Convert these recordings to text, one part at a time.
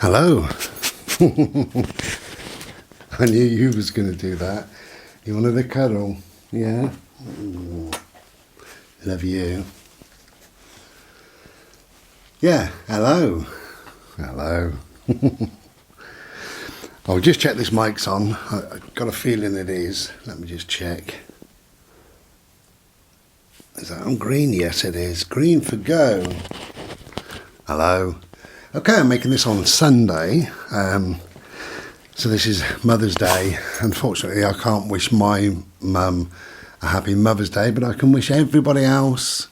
Hello. I knew you was going to do that. You wanted a cuddle? Yeah? Love you. Yeah, hello. Hello. I'll just check this mic's on. I've got a feeling it is. Let me just check. Is that on green? Yes, it is. Green for go. Hello. Okay, I'm making this on Sunday. So this is Mother's Day. Unfortunately, I can't wish my mum a happy Mother's Day, but I can wish everybody else,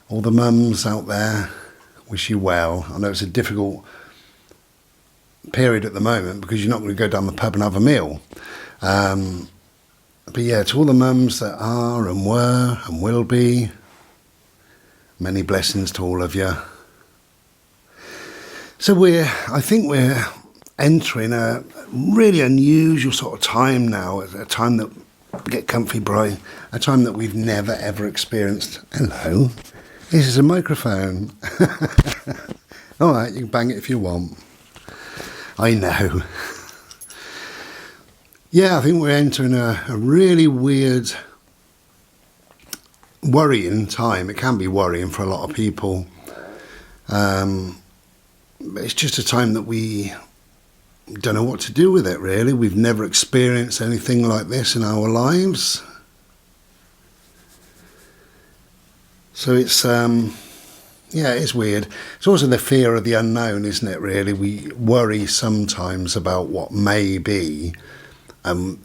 all the mums out there, wish you well. I know it's a difficult period at the moment because you're not going to go down the pub and have a meal. But yeah, to all the mums that are and were and will be, many blessings to all of you. So I think we're entering a really unusual sort of time now, a time that, get comfy, Brian, a time that we've never ever experienced. Hello, this is a microphone. All right, you can bang it if you want. I know. Yeah, I think we're entering a really weird, worrying time. It can be worrying for a lot of people. It's just a time that we don't know what to do with it, really. We've never experienced anything like this in our lives. So it's, it's weird. It's also the fear of the unknown, isn't it, really? We worry sometimes about what may be. You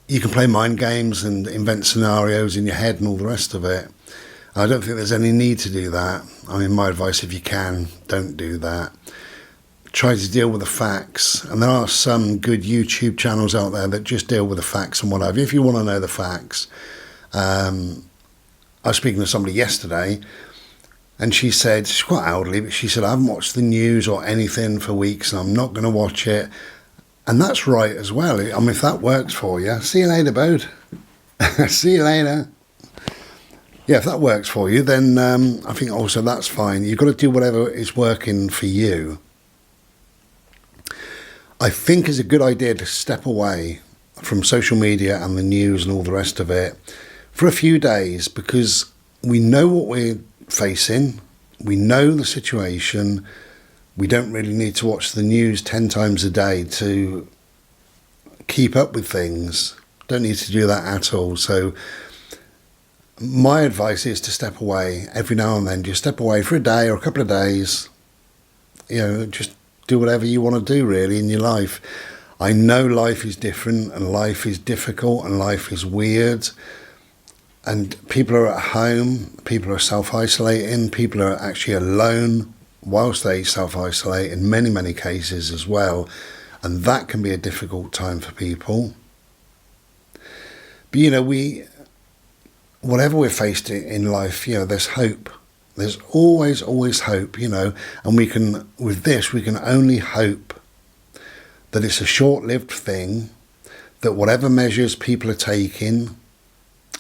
can play mind games and invent scenarios in your head and all the rest of it. I don't think there's any need to do that. I mean, my advice, if you can, don't do that. Try to deal with the facts. And there are some good YouTube channels out there that just deal with the facts and what have you. If you want to know the facts. I was speaking to somebody yesterday, and she said, she's quite elderly, but she said, I haven't watched the news or anything for weeks, and I'm not going to watch it. And that's right as well. I mean, if that works for you, see you later, bud. See you later. Yeah, if that works for you, then I think also that's fine. You've got to do whatever is working for you. I think it's a good idea to step away from social media and the news and all the rest of it for a few days, because we know what we're facing. We know the situation. We don't really need to watch the news 10 times a day to keep up with things. Don't need to do that at all. So my advice is to step away every now and then. Just step away for a day or a couple of days. You know, just do whatever you want to do, really, in your life. I know life is different and life is difficult and life is weird. And people are at home. People are self-isolating. People are actually alone whilst they self-isolate in many, many cases as well. And that can be a difficult time for people. But, you know, whatever we're faced in life, you know, there's hope. There's always hope, you know, and we can only hope that it's a short-lived thing, that whatever measures people are taking,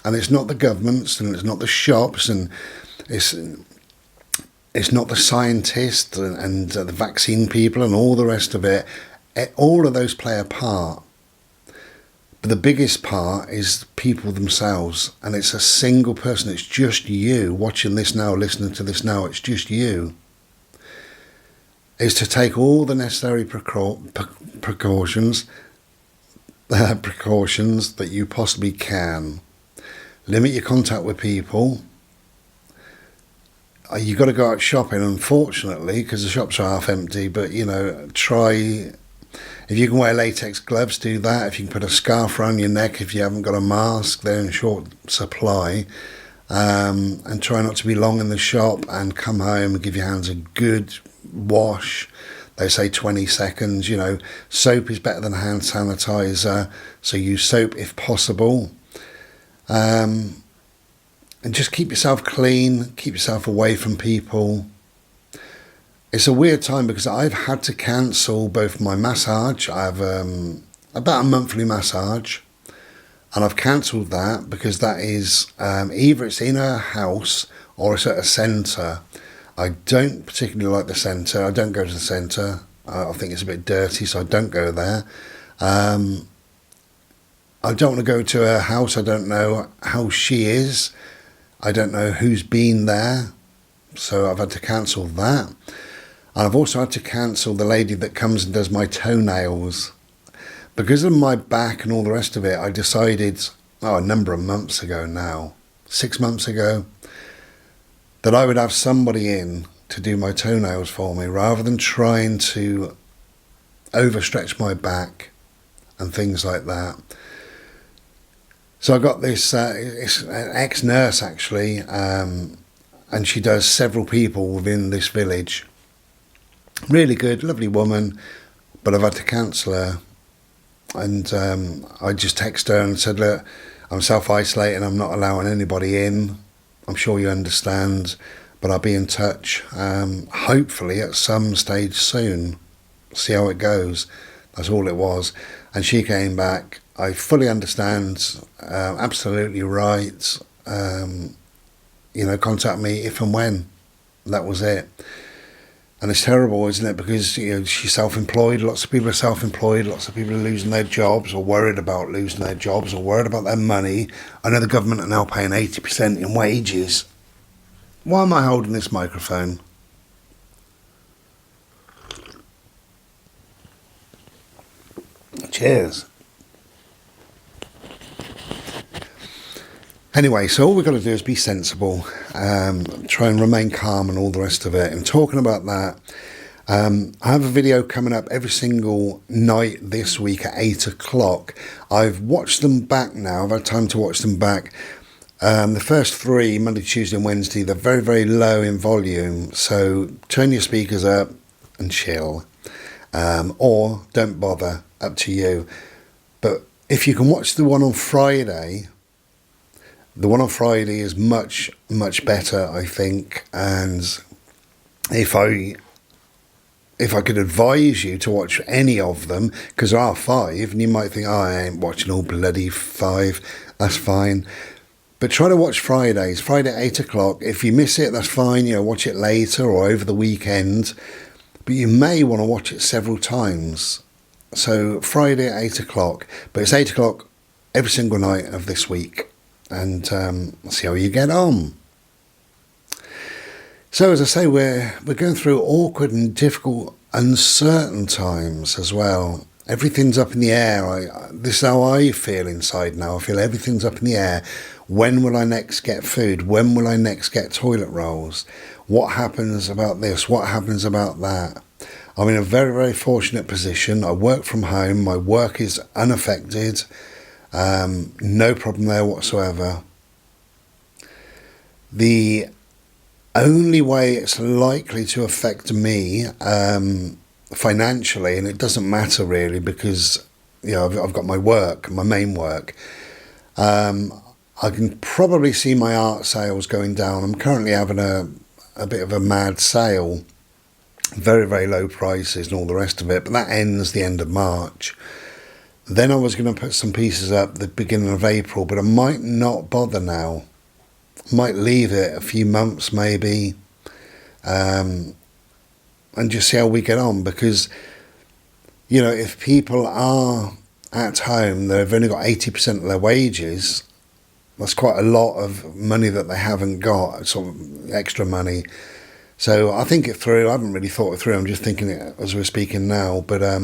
and it's not the governments and it's not the shops and it's not the scientists and the vaccine people and all the rest of it. All of those play a part. But the biggest part is people themselves. And it's a single person. It's just you watching this now, listening to this now. It's just you. Is to take all the necessary precautions that you possibly can. Limit your contact with people. You've got to go out shopping, unfortunately, because the shops are half empty. But, you know, try... If you can wear latex gloves, do that. If you can put a scarf around your neck, if you haven't got a mask, they're in short supply. And try not to be long in the shop, and come home and give your hands a good wash. They say 20 seconds, you know. Soap is better than hand sanitizer, so use soap if possible. And just keep yourself clean, keep yourself away from people. It's a weird time because I've had to cancel both my massage. I have about a monthly massage, and I've cancelled that because that is either it's in a house or it's at a centre. I don't particularly like the centre. I don't go to the centre. I think it's a bit dirty, so I don't go there. I don't want to go to her house. I don't know how she is. I don't know who's been there. So I've had to cancel that. And I've also had to cancel the lady that comes and does my toenails. Because of my back and all the rest of it, I decided, a number of months ago now, 6 months ago, that I would have somebody in to do my toenails for me rather than trying to overstretch my back and things like that. So I got this, it's an ex-nurse actually, and she does several people within this village. Really good, lovely woman, but I've had to cancel her. And I just texted her and said, look, I'm self-isolating, I'm not allowing anybody in. I'm sure you understand, but I'll be in touch, hopefully at some stage soon. See how it goes. That's all it was. And she came back, I fully understand, absolutely right. Contact me if and when. That was it. And it's terrible, isn't it? Because she's self-employed. Lots of people are self-employed. Lots of people are losing their jobs or worried about losing their jobs or worried about their money. I know the government are now paying 80% in wages. Why am I holding this microphone? Cheers. Anyway, so all we've got to do is be sensible, try and remain calm and all the rest of it. And talking about that, I have a video coming up every single night this week at 8 o'clock. I've watched them back now. I've had time to watch them back. The first 3, Monday, Tuesday and Wednesday, they're very, very low in volume. So turn your speakers up and chill. Or don't bother, up to you. But if you can watch the one on Friday... The one on Friday is much, much better, I think. And if I could advise you to watch any of them, because there are 5, and you might think, I ain't watching all bloody 5. That's fine. But try to watch Fridays. Friday at 8 o'clock. If you miss it, that's fine. Watch it later or over the weekend. But you may want to watch it several times. So Friday at 8 o'clock. But it's 8 o'clock every single night of this week. And see how you get on. So as I say, we're going through awkward and difficult, uncertain times as well. Everything's up in the air. This is how I feel inside now. I feel everything's up in the air. When will I next get food? When will I next get toilet rolls? What happens about this? What happens about that? I'm in a very, very fortunate position. I work from home. My work is unaffected. No problem there whatsoever. The only way it's likely to affect me financially, and it doesn't matter really because I've got my work, my main work. I can probably see my art sales going down. I'm currently having a bit of a mad sale, very, very low prices and all the rest of it, but that ends the end of March. Then I was going to put some pieces up the beginning of April, but I might not bother now. I might leave it a few months maybe, and just see how we get on. Because, if people are at home, they've only got 80% of their wages. That's quite a lot of money that they haven't got, sort of extra money. So I think it through. I haven't really thought it through. I'm just thinking it as we're speaking now. But I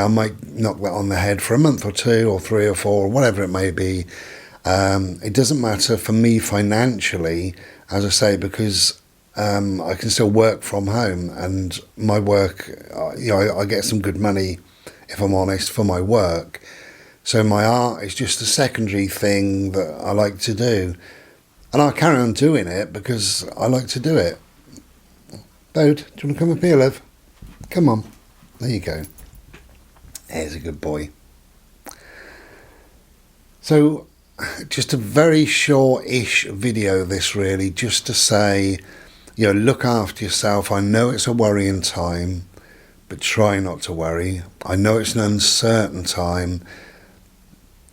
might knock that on the head for a month or 2 or 3 or 4 or whatever it may be. It doesn't matter for me financially, as I say, because I can still work from home, and my work, I get some good money, if I'm honest, for my work. So my art is just a secondary thing that I like to do, and I'll carry on doing it because I like to do it. Bode, do you want to come up here, love? Come on. There you go. There's a good boy. So, just a very short-ish video, this really, just to say, look after yourself. I know it's a worrying time, but try not to worry. I know it's an uncertain time,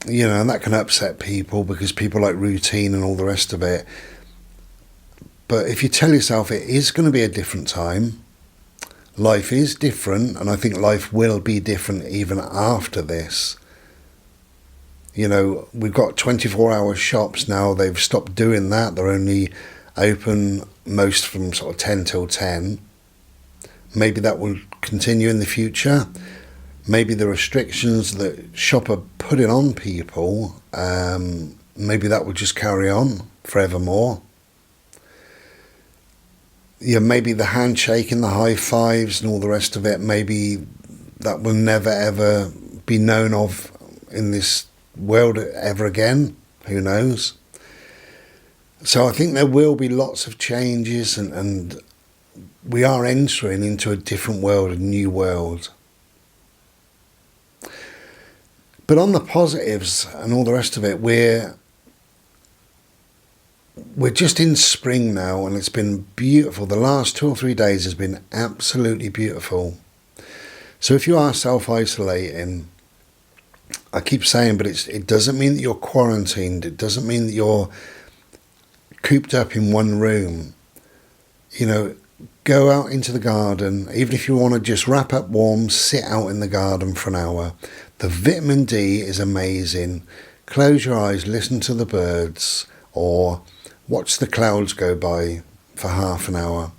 and that can upset people because people like routine and all the rest of it. But if you tell yourself it is going to be a different time, life is different, and I think life will be different even after this. You know, we've got 24-hour shops now. They've stopped doing that. They're only open most from sort of 10 till 10. Maybe that will continue in the future. Maybe the restrictions that shop are putting on people, maybe that will just carry on forevermore. Yeah, maybe the handshake and the high fives and all the rest of it, maybe that will never ever be known of in this world ever again. Who knows? So I think there will be lots of changes, and we are entering into a different world, a new world. But on the positives and all the rest of it, we're just in spring now, and it's been beautiful. The last 2 or 3 days has been absolutely beautiful. So if you are self-isolating, I keep saying, but it doesn't mean that you're quarantined. It doesn't mean that you're cooped up in one room. You know, go out into the garden. Even if you want to just wrap up warm, sit out in the garden for an hour. The vitamin D is amazing. Close your eyes, listen to the birds, or watch the clouds go by for half an hour.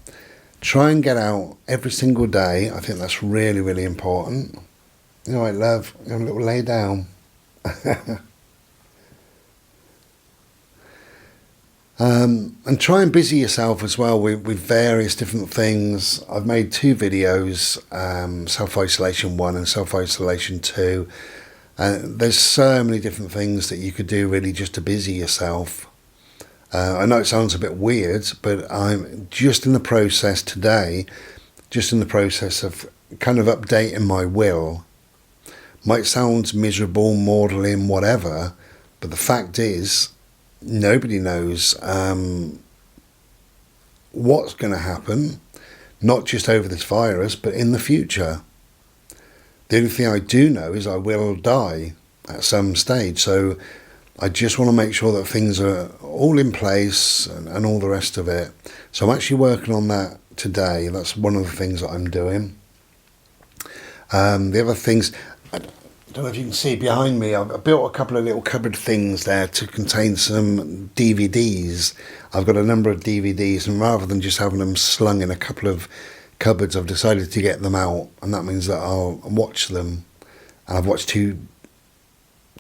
Try and get out every single day. I think that's really, really important. You know what, love? Have a little lay down. And try and busy yourself as well with various different things. I've made 2 videos, self-isolation 1 and self-isolation 2. There's so many different things that you could do really just to busy yourself. I know it sounds a bit weird, but I'm just in the process today, of kind of updating my will. Might sound miserable, maudlin, whatever, but the fact is, nobody knows what's going to happen, not just over this virus, but in the future. The only thing I do know is I will die at some stage, so I just want to make sure that things are all in place and all the rest of it. So I'm actually working on that today. That's one of the things that I'm doing. The other things, I don't know if you can see behind me, I've built a couple of little cupboard things there to contain some DVDs. I've got a number of DVDs, and rather than just having them slung in a couple of cupboards, I've decided to get them out, and that means that I'll watch them. And I've watched two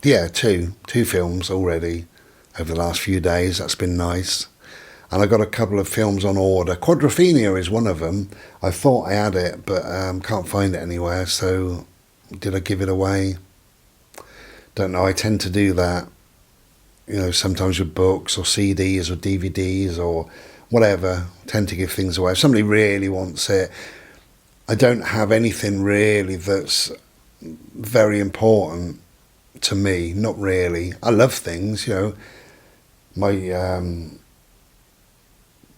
films already over the last few days. That's been nice. And I got a couple of films on order. Quadrophenia is one of them. I thought I had it, but can't find it anywhere. So did I give it away? Don't know. I tend to do that. You know, sometimes with books or CDs or DVDs or whatever. I tend to give things away. If somebody really wants it, I don't have anything really that's very important to me. Not really. I love things, you know.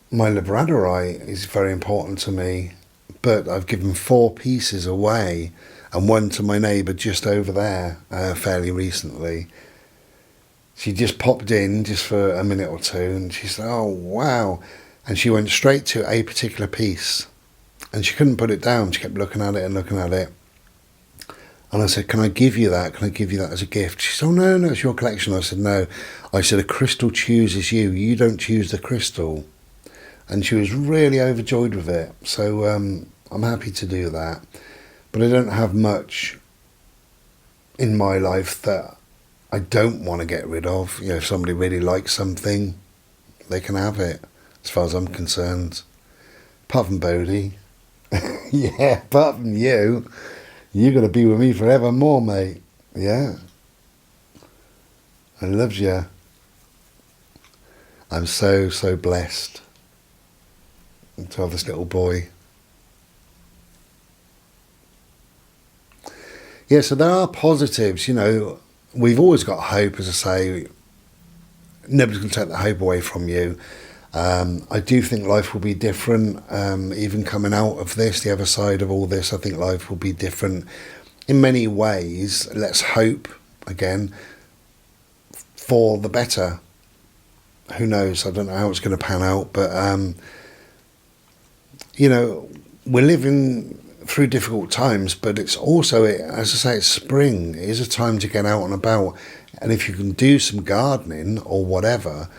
My labradorite is very important to me, but I've given 4 pieces away and one to my neighbour just over there fairly recently. She just popped in just for a minute or two and she said, oh wow, and she went straight to a particular piece and she couldn't put it down. She kept looking at it and looking at it, and I said, can I give you that? Can I give you that as a gift? She said, oh no, it's your collection. I said, no. I said, a crystal chooses you. You don't choose the crystal. And she was really overjoyed with it. So I'm happy to do that. But I don't have much in my life that I don't want to get rid of. You know, if somebody really likes something, they can have it, as far as I'm concerned. Apart from Bodhi. Yeah, apart from you. You're going to be with me forevermore, mate. Yeah. I love you. I'm so, so blessed to have this little boy. Yeah, so there are positives, you know. We've always got hope, as I say. Nobody's going to take the hope away from you. I do think life will be different. Even coming out of this, the other side of all this, I think life will be different in many ways. Let's hope, again, for the better. Who knows? I don't know how it's going to pan out, but you know, we're living through difficult times, but it's also, as I say, it's spring. It is a time to get out and about. And if you can do some gardening or whatever,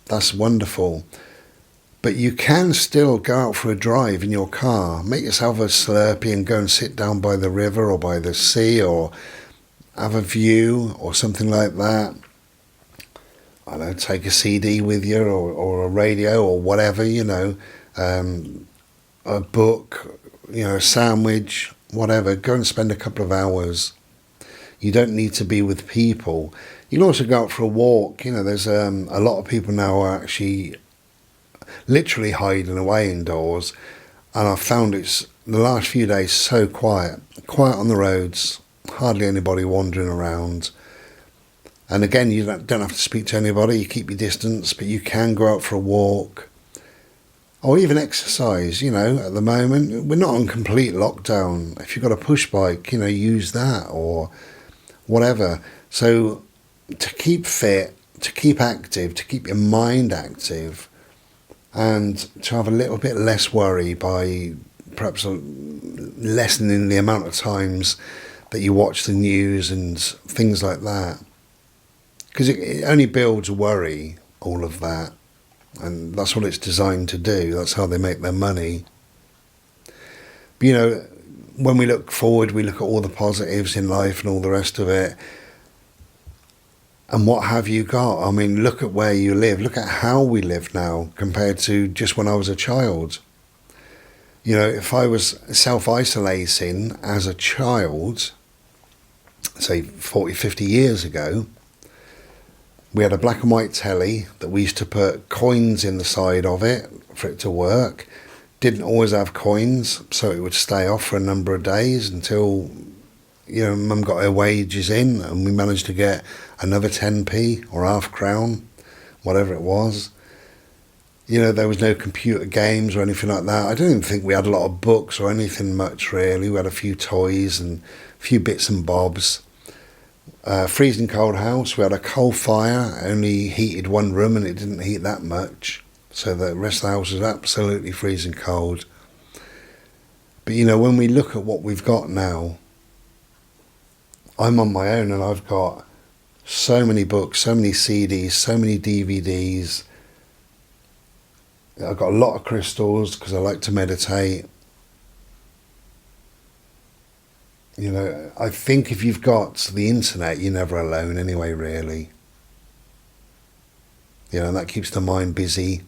that's wonderful. But you can still go out for a drive in your car, make yourself a Slurpee and go and sit down by the river or by the sea or have a view or something like that. I don't know, take a CD with you or a radio or whatever, a book, a sandwich, whatever. Go and spend a couple of hours. You don't need to be with people. You can also go out for a walk. There's a lot of people now are actually literally hiding away indoors, and I've found it's the last few days so quiet on the roads, hardly anybody wandering around. And again, you don't have to speak to anybody, you keep your distance, but you can go out for a walk or even exercise. At the moment we're not on complete lockdown. If you've got a push bike, use that or whatever. So to keep fit, to keep active, to keep your mind active, and to have a little bit less worry by perhaps lessening the amount of times that you watch the news and things like that. Because it only builds worry, all of that. And that's what it's designed to do. That's how they make their money. But, when we look forward, we look at all the positives in life and all the rest of it. And what have you got? I mean, look at where you live. Look at how we live now compared to just when I was a child. If I was self-isolating as a child, say 40, 50 years ago, we had a black and white telly that we used to put coins in the side of it for it to work. Didn't always have coins, so it would stay off for a number of days until, Mum got her wages in and we managed to get another 10p or half crown, whatever it was. There was no computer games or anything like that. I don't even think we had a lot of books or anything much, really. We had a few toys and a few bits and bobs. Freezing cold house. We had a coal fire, only heated one room and it didn't heat that much, so the rest of the house was absolutely freezing cold. But when we look at what we've got now, I'm on my own and I've got so many books, so many CDs, so many DVDs. I've got a lot of crystals because I like to meditate. I think if you've got the internet, you're never alone anyway, really. And that keeps the mind busy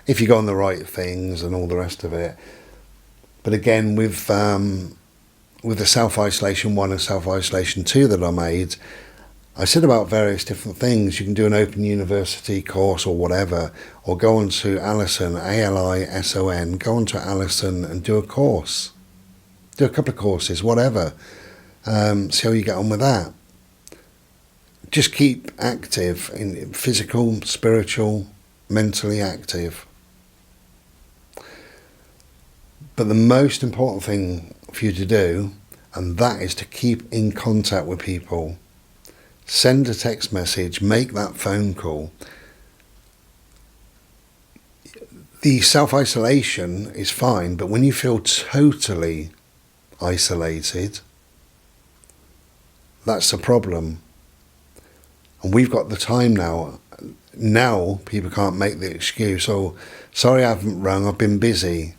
if you go on the right things and all the rest of it. But again, with the self-isolation 1 and self-isolation 2 that I made, I said about various different things. You can do an open university course or whatever, or go on to Alison, Alison, go on to Alison and do a course. Do a couple of courses, whatever. See how you get on with that. Just keep active, in physical, spiritual, mentally active. But the most important thing for you to do, and that is to keep in contact with people. Send a text message, make that phone call. The self-isolation is fine, but when you feel totally isolated, that's a problem. And we've got the time now. Now people can't make the excuse, oh, sorry I haven't rung, I've been busy.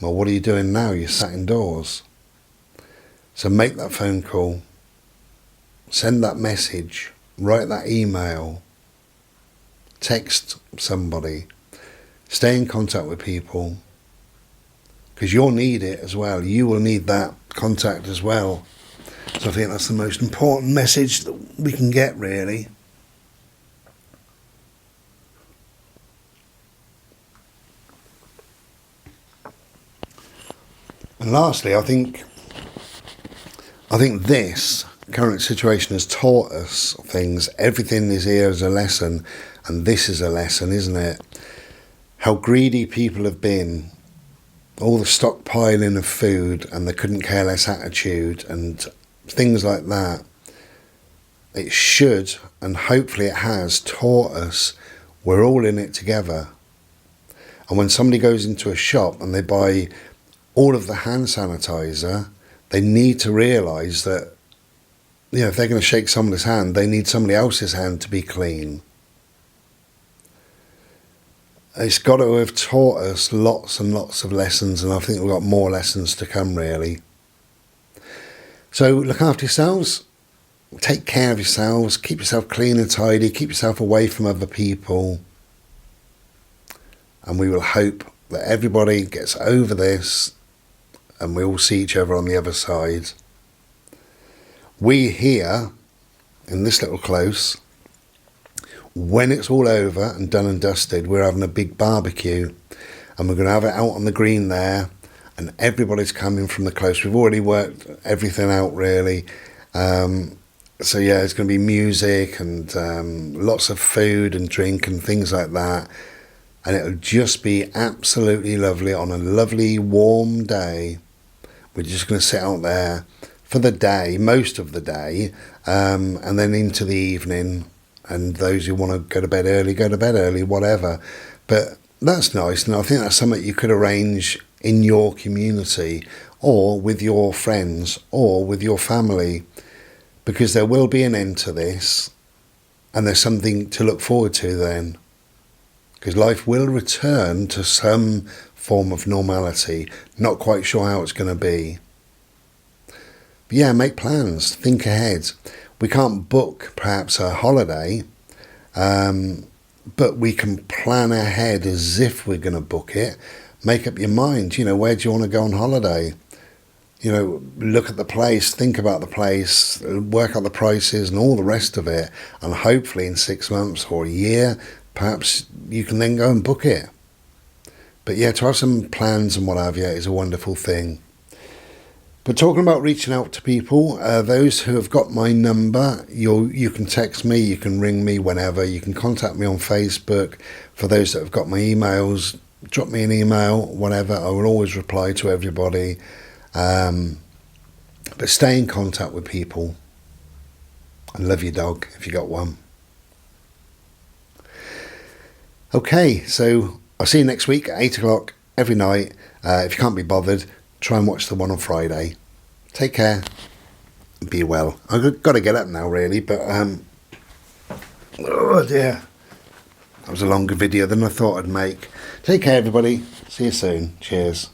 Well, what are you doing now? You're sat indoors. So make that phone call, send that message, write that email, text somebody, stay in contact with people, because you'll need it as well. You will need that contact as well. So I think that's the most important message that we can get, really. And lastly, I think this current situation has taught us things. Everything is here as a lesson, and this is a lesson, isn't it? How greedy people have been, all the stockpiling of food and the couldn't care less attitude and things like that. It should, and hopefully it has, taught us we're all in it together. And when somebody goes into a shop and they buy all of the hand sanitizer, they need to realise that, you know, if they're going to shake somebody's hand, they need somebody else's hand to be clean. It's got to have taught us lots and lots of lessons, and I think we've got more lessons to come, really. So look after yourselves, take care of yourselves, keep yourself clean and tidy, keep yourself away from other people, and we will hope that everybody gets over this and we all see each other on the other side. We here in this little close, when it's all over and done and dusted, we're having a big barbecue, and we're going to have it out on the green there, and everybody's coming from the close. We've already worked everything out, really. So yeah, it's going to be music and lots of food and drink and things like that, and it'll just be absolutely lovely on a lovely warm day. We're just going to sit out there for the day, most of the day, and then into the evening. And those who want to go to bed early, whatever. But that's nice, and I think that's something you could arrange in your community, or with your friends, or with your family, because there will be an end to this, and there's something to look forward to then. Because life will return to some form of normality. Not quite sure how it's going to be. But yeah, make plans, think ahead. We can't book perhaps a holiday, but we can plan ahead as if we're going to book it. Make up your mind, you know, where do you want to go on holiday? You know, look at the place, think about the place, work out the prices and all the rest of it. And hopefully in 6 months or a year, perhaps you can then go and book it. But yeah, to have some plans and what have you is a wonderful thing. But talking about reaching out to people, those who have got my number, you can text me, you can ring me whenever, you can contact me on Facebook. For those that have got my emails, drop me an email, whatever. I will always reply to everybody. But stay in contact with people, and love your dog if you got one. Okay, so I'll see you next week at 8 o'clock every night. If you can't be bothered, try and watch the one on Friday. Take care. Be well. I've got to get up now, really, but oh dear, that was a longer video than I thought I'd make. Take care, everybody. See you soon. Cheers.